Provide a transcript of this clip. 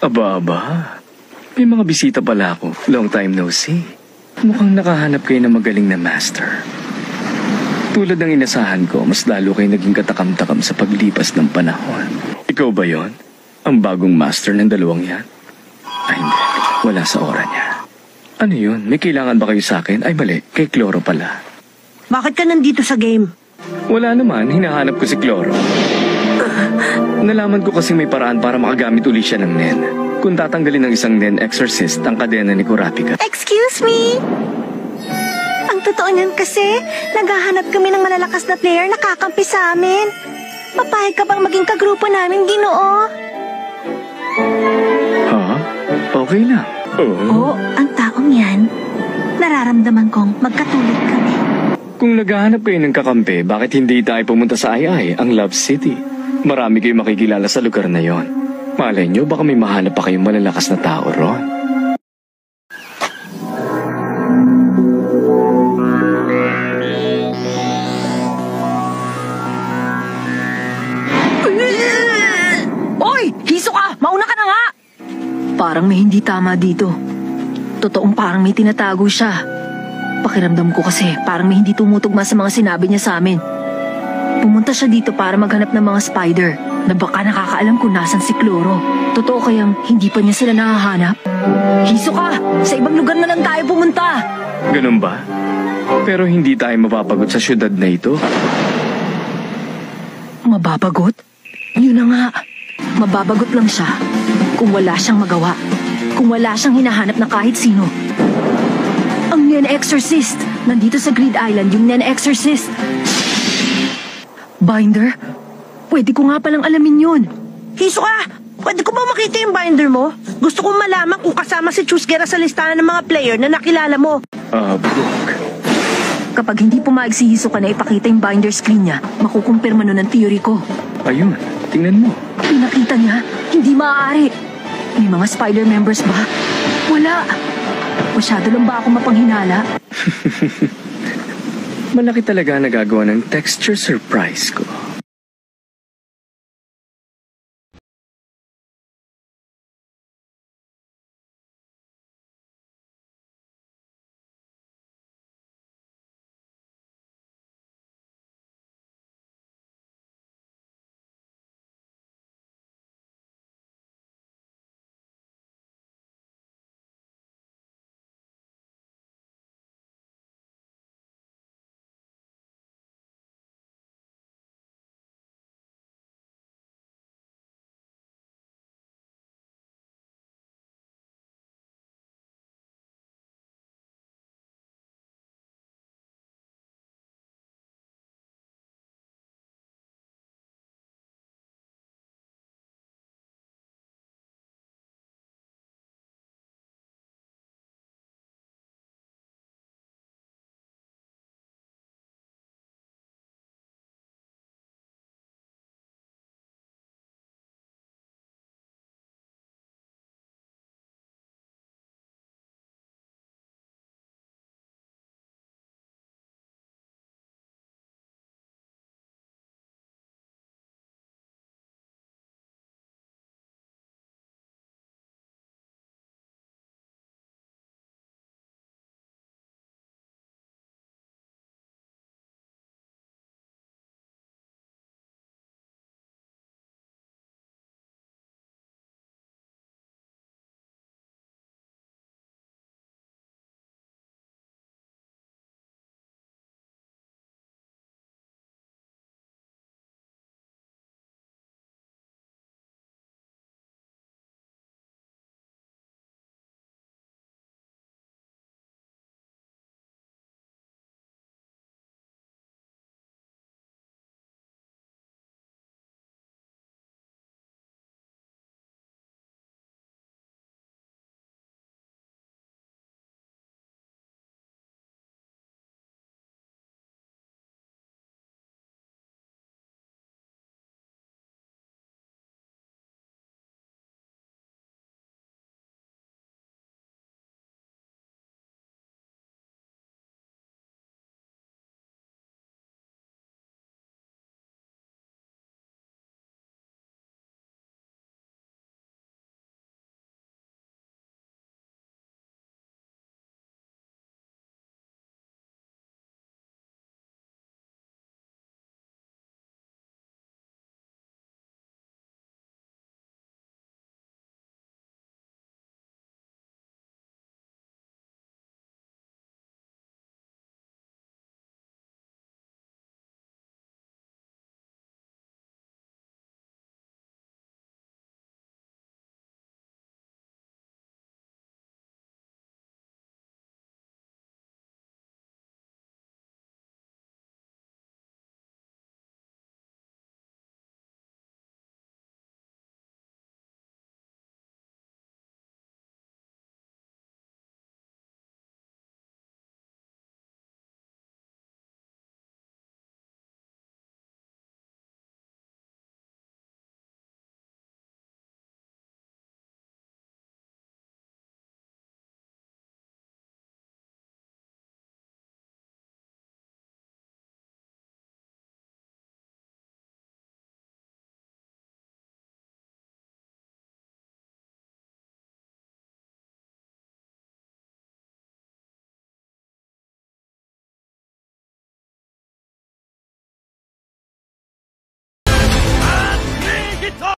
Aba. May mga bisita pala ako. Long time no see. Mukhang nakahanap kayo ng magaling na master. Tulad ng inasahan ko, mas lalo kayo naging katakam-takam sa paglipas ng panahon. Ikaw ba yon? Ang bagong master ng dalawang yan? Ay hindi, wala sa aura niya. Ano yun? May kailangan ba kayo sa akin? Ay mali, kay Cloro pala. Bakit ka nandito sa game? Wala naman, hinahanap ko si Cloro. Nalaman ko kasi may paraan para makagamit uli siya ng Nen. Kung tatanggalin ng isang Nen Exorcist ang kadena ni Kurapika. Excuse me? Ang totoo niyan kasi, naghahanap kami ng malalakas na player na kakampi sa amin. Papayag ka bang maging kagrupo namin, Ginoo? Ha? Okay lang. Oo, ang taong yan, nararamdaman kong magkatulad kami. Kung naghahanap kayo ng kakampi, bakit hindi tayo pumunta sa Ai, ang Love City? Marami kayong makikilala sa lugar na yon. Malay nyo, baka may mahanap pa kayong malalakas na tao ron. Oy! Hiso ka! Mauna ka na nga! Parang may hindi tama dito. Totoong parang may tinatago siya. Pakiramdam ko kasi parang may hindi tumutugma sa mga sinabi niya sa amin. Pumunta siya dito para maghanap ng mga spider na baka nakakaalam kung nasan si Cloro. Totoo kayang hindi pa niya sila nahahanap? Hiso ka! Sa ibang lugar na lang tayo pumunta! Ganun ba? Pero hindi tayo mapapagot sa syudad na ito. Mababagot? Yun na nga. Mababagot lang siya kung wala siyang magawa. Kung wala siyang hinahanap na kahit sino. Ang Nen Exorcist! Nandito sa Grid Island yung Nen Exorcist. Binder? Pwede ko nga palang alamin yun. Hiso ka! Pwede ko ba makita yung binder mo? Gusto kong malaman kung kasama si Chusgera sa listahan ng mga player na nakilala mo. Brooke. Kapag hindi pumayag si Hiso ka na ipakita yung binder screen niya, makukumpirma nun ang theory ko. Ayun, tingnan mo. Pinakita niya, hindi maaari. May mga spider members ba? Wala. Masyado lang ba ako mapanghinala? Malaki talaga nagagawa ng texture surprise ko.